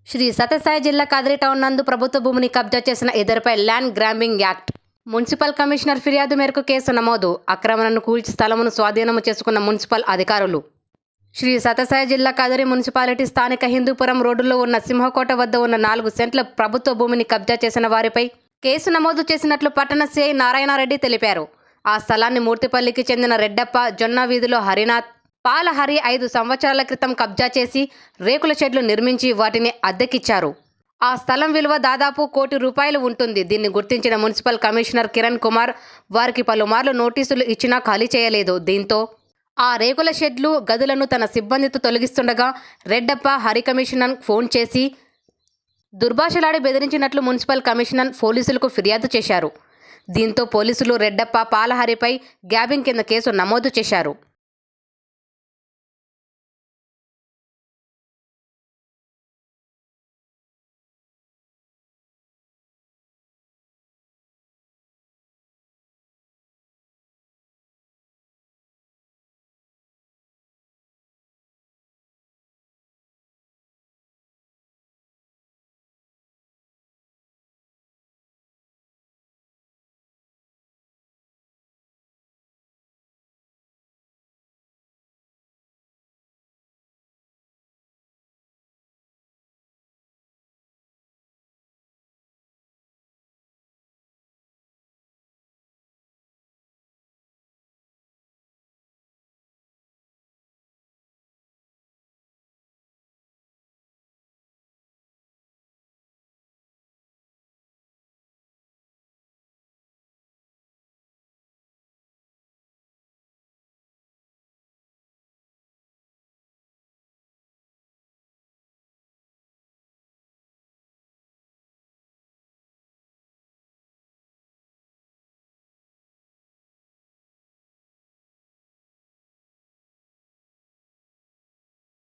శ్రీ సత్యసాయి జిల్లా కదిరి టౌన్ నందు ప్రభుత్వ భూమిని కబ్జా చేసిన ఇద్దరిపై land grabbing act municipal commissioner ఫిర్యాదు మేరకు కేసు నమోదు. అక్రమణను కూల్చి స్థలమును స్వాధీనము చేసుకున్న మున్సిపల్ అధికారులు. శ్రీ సత్యసాయి జిల్లా కదిరి మున్సిపాలిటీ స్థానిక హిందూపురం రోడ్డులో ఉన్న సింహకోట వద్ద ఉన్న 4 సెంట్ల ప్రభుత్వ భూమిని కబ్జా చేసిన వారిపై కేసు నమోదు చేసినట్లు పట్టణ సిఐ నారాయణరెడ్డి తెలిపారు. ఆ స్థలాన్ని మూర్తిపల్లికి చెందిన రెడ్డప్ప, జొన్న వీధిలో హరినాథ్, పాలహరి 5 సంవత్సరాల క్రితం కబ్జా చేసి రేకుల షెడ్లు నిర్మించి వాటిని అద్దెకిచ్చారు. ఆ స్థలం విలువ దాదాపు ₹1 కోటి ఉంటుంది. దీన్ని గుర్తించిన మున్సిపల్ కమిషనర్ కిరణ్ కుమార్ వారికి పలుమార్లు నోటీసులు ఇచ్చినా ఖాళీ చేయలేదు. దీంతో ఆ రేకుల షెడ్లు, గదులను తన సిబ్బందితో తొలగిస్తుండగా రెడ్డప్ప హరి కమిషనర్ ఫోన్ చేసి దుర్భాషలాడి బెదిరించినట్లు మున్సిపల్ కమిషనర్ పోలీసులకు ఫిర్యాదు చేశారు. దీంతో పోలీసులు రెడ్డప్ప, పాలహరిపై గ్యాబింగ్ కింద కేసు నమోదు చేశారు.